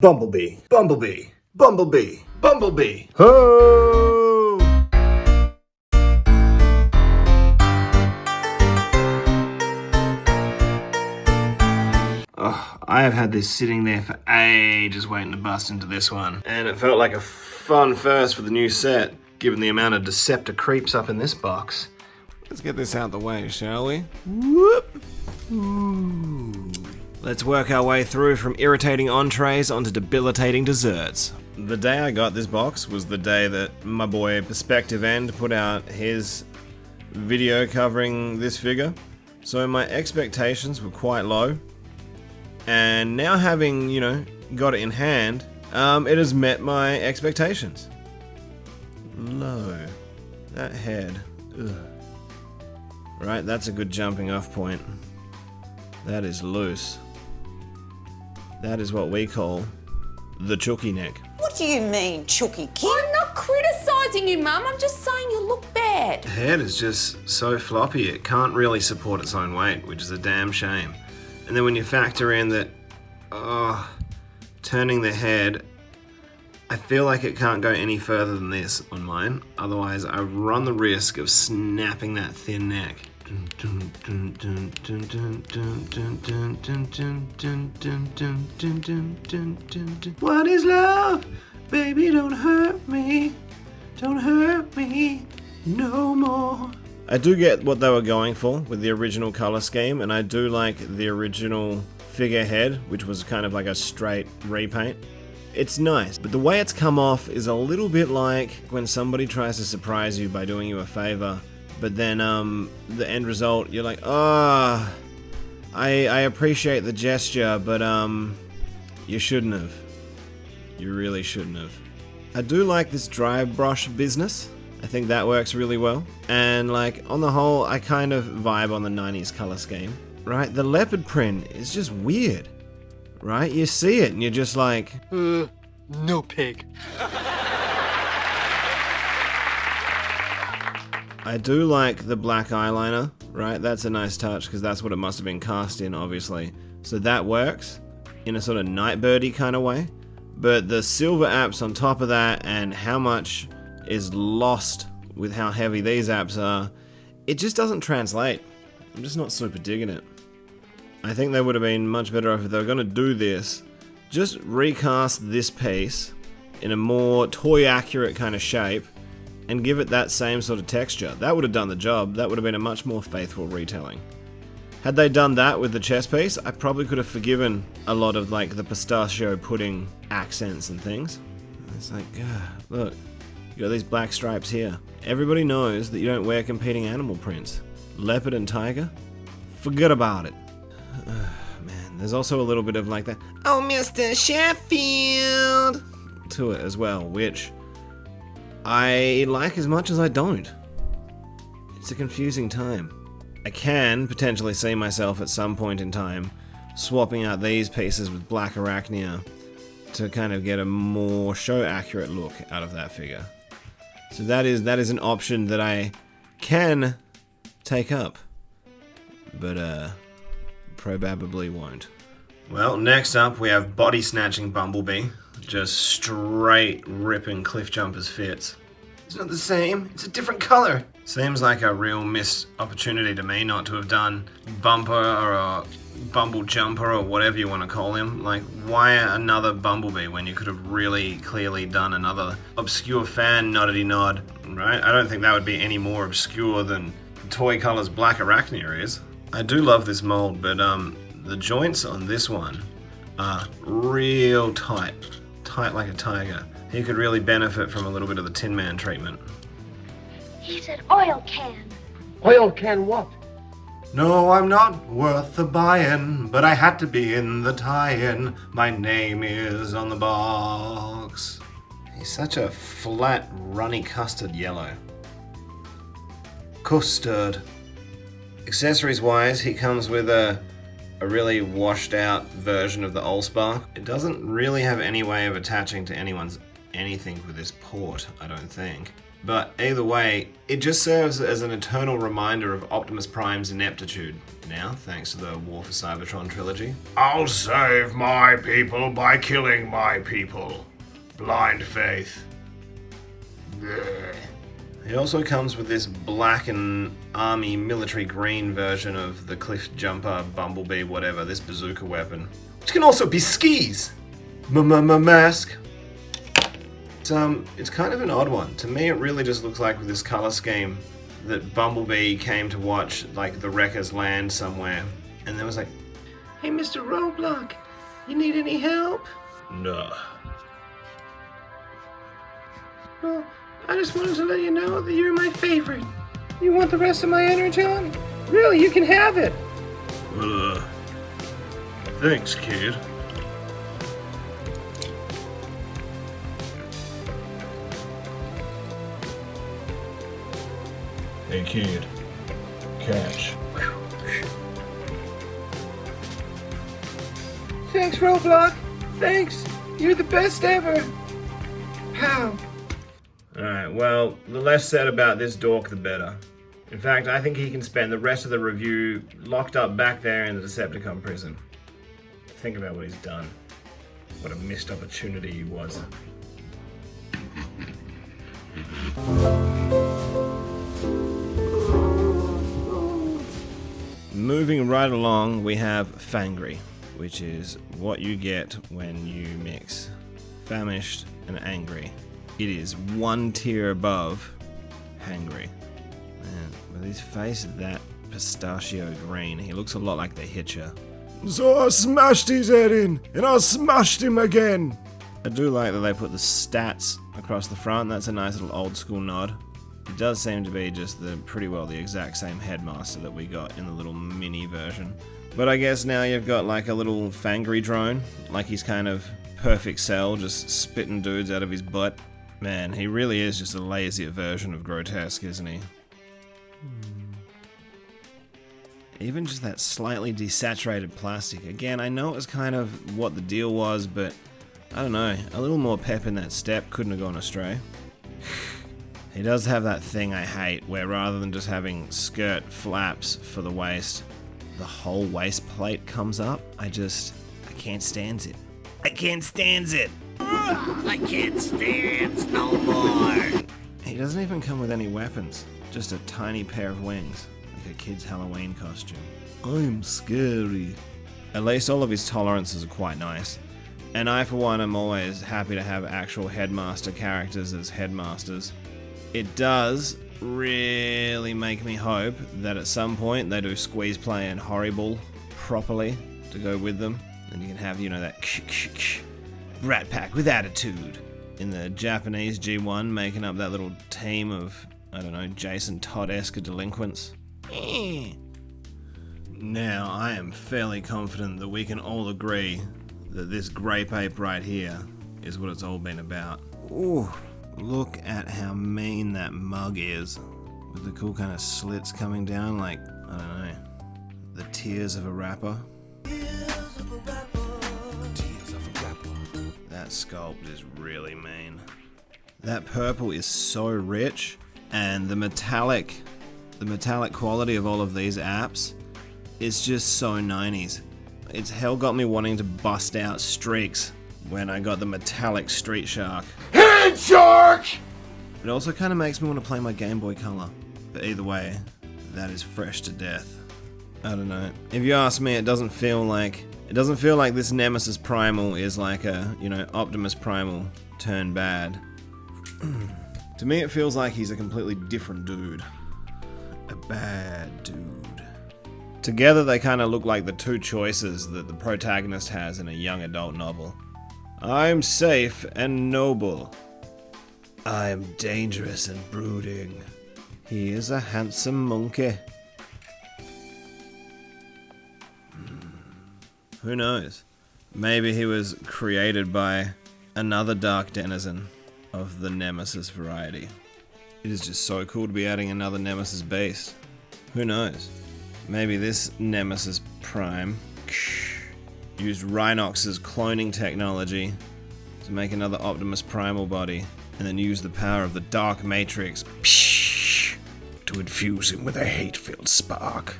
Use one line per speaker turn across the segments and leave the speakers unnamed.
Bumblebee, Bumblebee, Bumblebee, Bumblebee. Ho! Oh, I have had this sitting there for ages waiting to bust into this one. And it felt like a fun first for the new set, given the amount of Deceptor creeps up in this box.
Let's get this out the way, shall we? Whoop! Ooh. Let's work our way through from irritating entrees onto debilitating desserts. The day I got this box was the day that my boy Perspective End put out his video covering this figure. So my expectations were quite low. And now having, got it in hand, it has met my expectations. Low. That head. Ugh. Right, that's a good jumping off point. That is loose. That is what we call the chooky neck.
What do you mean, chooky kid?
I'm not criticising you, Mum. I'm just saying you look bad.
The head is just so floppy, it can't really support its own weight, which is a damn shame. And then when you factor in that, turning the head, I feel like it can't go any further than this on mine. Otherwise, I run the risk of snapping that thin neck. What is love? Baby, don't hurt me. Don't hurt me no more.
I do get what they were going for with the original color scheme, and I do like the original figurehead, which was kind of like a straight repaint. It's nice, but the way it's come off is a little bit like when somebody tries to surprise you by doing you a favor, but then the end result, you're like, I appreciate the gesture, but you shouldn't have. You really shouldn't have. I do like this dry brush business. I think that works really well. And like, on the whole, I kind of vibe on the 90s color scheme. Right? The leopard print is just weird. Right? You see it and you're just like,
no pig.
I do like the black eyeliner, right? That's a nice touch because that's what it must have been cast in, obviously. So that works in a sort of Nightbirdie kind of way. But the silver apps on top of that and how much is lost with how heavy these apps are, it just doesn't translate. I'm just not super digging it. I think they would have been much better off if they were going to do this. Just recast this piece in a more toy-accurate kind of shape and give it that same sort of texture. That would have done the job. That would have been a much more faithful retelling. Had they done that with the chest piece, I probably could have forgiven a lot of like the pistachio pudding accents and things. It's like, look, you got these black stripes here. Everybody knows that you don't wear competing animal prints. Leopard and tiger? Forget about it. Man, there's also a little bit of like that, oh, Mr. Sheffield to it as well, which I like as much as I don't. It's a confusing time. I can potentially see myself at some point in time swapping out these pieces with black arachnia to kind of get a more show accurate look out of that figure. So that is an option that I can take up, but probably won't.
Well, next up we have Body Snatching Bumblebee. Just straight ripping cliff jumpers fits. It's not the same, it's a different color. Seems like a real missed opportunity to me not to have done Bumper or a Bumble Jumper or whatever you want to call him. Like, why another Bumblebee when you could have really clearly done another obscure fan noddity nod, right? I don't think that would be any more obscure than Toy Color's Black Arachnia is. I do love this mold, but the joints on this one are real tight. Tight like a tiger. He could really benefit from a little bit of the Tin Man treatment.
He's an oil can.
Oil can what?
No, I'm not worth the buy-in, but I had to be in the tie-in. My name is on the box. He's such a flat, runny custard yellow. Custard. Accessories-wise, he comes with a really washed-out version of the Allspark. It doesn't really have any way of attaching to anyone's anything with this port, I don't think. But either way, it just serves as an eternal reminder of Optimus Prime's ineptitude. Now, thanks to the War for Cybertron trilogy. I'll save my people by killing my people. Blind faith. Blech. He also comes with this black and army military green version of the cliff jumper, Bumblebee, whatever, this bazooka weapon. Which can also be skis! Mask. It's kind of an odd one. To me, it really just looks like with this color scheme that Bumblebee came to watch, like, the wreckers land somewhere. And there was like, hey, Mr. Roadblock, you need any help? No. Well, I just wanted to let you know that you're my favorite. You want the rest of my energon? Really, you can have it. Well, thanks, kid. Hey, kid. Catch. Thanks, Roblox. Thanks. You're the best ever. How? Alright, well, the less said about this dork, the better. In fact, I think he can spend the rest of the review locked up back there in the Decepticon prison. Think about what he's done. What a missed opportunity he was.
Moving right along, we have Fangri, which is what you get when you mix famished and angry. It is one tier above hangry. Man, with his face that pistachio green, he looks a lot like the Hitcher. So I smashed his head in, and I smashed him again. I do like that they put the stats across the front. That's a nice little old school nod. It does seem to be just pretty well the exact same headmaster that we got in the little mini version. But I guess now you've got like a little Fangri drone, like he's kind of perfect cell, just spitting dudes out of his butt. Man, he really is just a lazier version of grotesque, isn't he? Even just that slightly desaturated plastic. Again, I know it was kind of what the deal was, but I don't know, a little more pep in that step couldn't have gone astray. He does have that thing I hate, where rather than just having skirt flaps for the waist, the whole waist plate comes up. I can't stand it. I can't stand it! I can't stand no more! He doesn't even come with any weapons, just a tiny pair of wings, like a kid's Halloween costume. I'm scary. At least all of his tolerances are quite nice. And I, for one, am always happy to have actual headmaster characters as headmasters. It does really make me hope that at some point they do squeeze play and horrible properly to go with them. And you can have, you know, that Brat Pack with attitude in the Japanese G1 making up that little team of, I don't know, Jason Todd-esque delinquents. Now, I am fairly confident that we can all agree that this grape ape right here is what it's all been about. Ooh. Look at how mean that mug is, with the cool kind of slits coming down like, I don't know, the tears of a rapper. That sculpt is really mean. That purple is so rich, and the metallic quality of all of these apps is just so 90s. It's hell got me wanting to bust out streaks when I got the metallic Street Shark. Head Shark! It also kind of makes me want to play my Game Boy Color. But either way, that is fresh to death. I don't know. If you ask me, it doesn't feel like this Nemesis Primal is like a, you know, Optimus Primal turned bad. To me, it feels like he's a completely different dude. A bad dude. Together, they kind of look like the two choices that the protagonist has in a young adult novel. I'm safe and noble. I'm dangerous and brooding. He is a handsome monkey. Who knows? Maybe he was created by another dark denizen of the Nemesis variety. It is just so cool to be adding another Nemesis beast. Who knows? Maybe this Nemesis Prime used Rhinox's cloning technology to make another Optimus Primal body and then use the power of the Dark Matrix to infuse him with a hate-filled spark.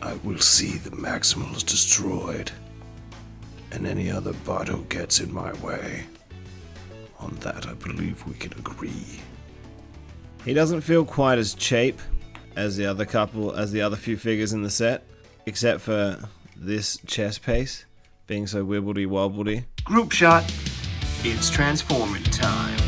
I will see the Maximals destroyed, and any other bot who gets in my way. On that, I believe we can agree. He doesn't feel quite as cheap as the other few figures in the set, except for this chest piece being so wibbledy wobbledy.
Group shot. It's transforming time.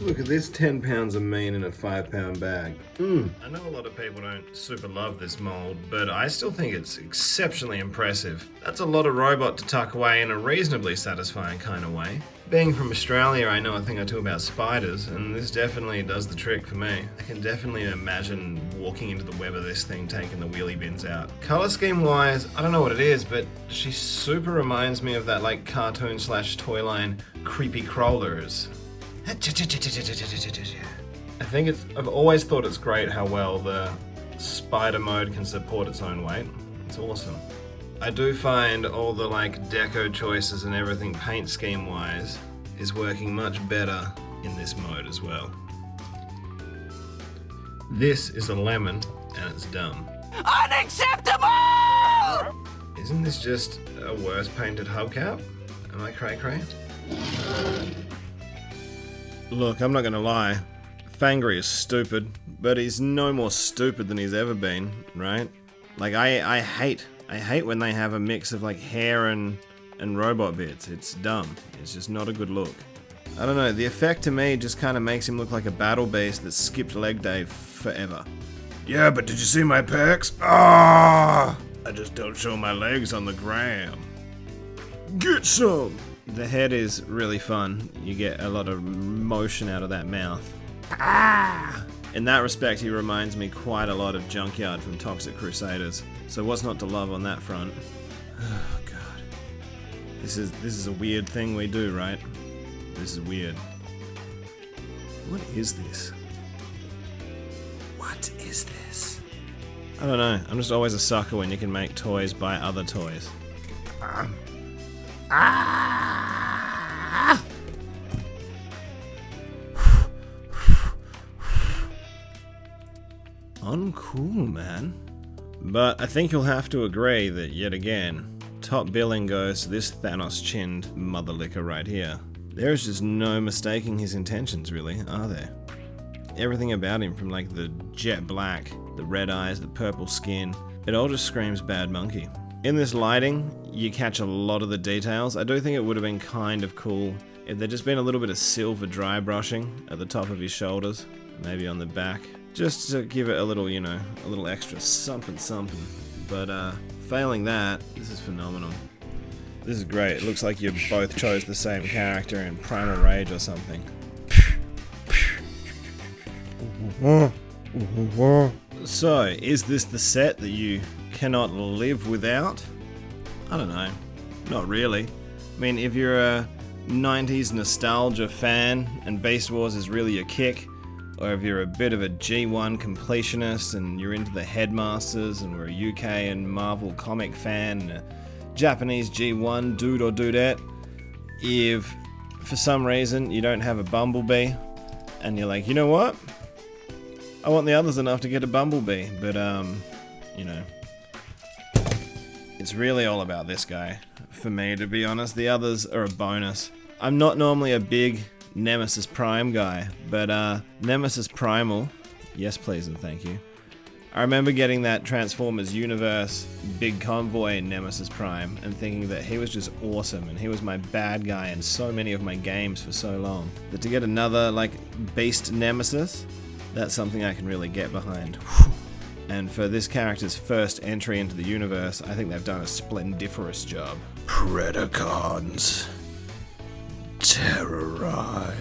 Look at this 10 pounds of meat in a 5-pound bag. I know a lot of people don't super love this mold, but I still think it's exceptionally impressive. That's a lot of robot to tuck away in a reasonably satisfying kind of way. Being from Australia, I know a thing or two about spiders, and this definitely does the trick for me. I can definitely imagine walking into the web of this thing, taking the wheelie bins out. Color scheme wise, I don't know what it is, but she super reminds me of that like cartoon / toy line Creepy Crawlers. I think I've always thought it's great how well the spider mode can support its own weight. It's awesome. I do find all the like deco choices and everything paint scheme wise is working much better in this mode as well. This is a lemon and it's dumb.
Unacceptable!
Isn't this just a worse painted hubcap? Am I cray-cray? Look, I'm not gonna lie. Fangri is stupid, but he's no more stupid than he's ever been, right? Like, I hate when they have a mix of like hair and robot bits. It's dumb. It's just not a good look. I don't know, the effect to me just kind of makes him look like a battle beast that skipped leg day forever. Yeah, but did you see my pecs? Ah! I just don't show my legs on the gram. Get some! The head is really fun. You get a lot of motion out of that mouth. Ah! In that respect, he reminds me quite a lot of Junkyard from Toxic Crusaders. So what's not to love on that front? Oh god. This is a weird thing we do, right? This is weird. What is this? What is this? I don't know. I'm just always a sucker when you can make toys by other toys. Uncool, man. But I think you'll have to agree that, yet again, top billing goes to this Thanos-chinned motherlicker right here. There's just no mistaking his intentions, really, are there? Everything about him, from like the jet black, the red eyes, the purple skin, it all just screams Bad Monkey. In this lighting, you catch a lot of the details. I do think it would have been kind of cool if there'd just been a little bit of silver dry brushing at the top of his shoulders, maybe on the back, just to give it a little, you know, a little extra something. But failing that, this is phenomenal. This is great. It looks like you both chose the same character in Primal Rage or something. So, is this the set that you cannot live without? I don't know. Not really. I mean, if you're a 90s nostalgia fan and Beast Wars is really your kick, or if you're a bit of a G1 completionist and you're into the Headmasters and we're a UK and Marvel comic fan and a Japanese G1 dude or dudette, if for some reason you don't have a Bumblebee and you're like, you know what? I want the others enough to get a Bumblebee, but you know, it's really all about this guy, for me, to be honest. The others are a bonus. I'm not normally a big Nemesis Prime guy, but Nemesis Primal, yes please and thank you. I remember getting that Transformers Universe big convoy in Nemesis Prime and thinking that he was just awesome and he was my bad guy in so many of my games for so long. But to get another, like, Beast Nemesis, that's something I can really get behind. And for this character's first entry into the universe, I think they've done a splendiferous job. Predacons. Terrorize.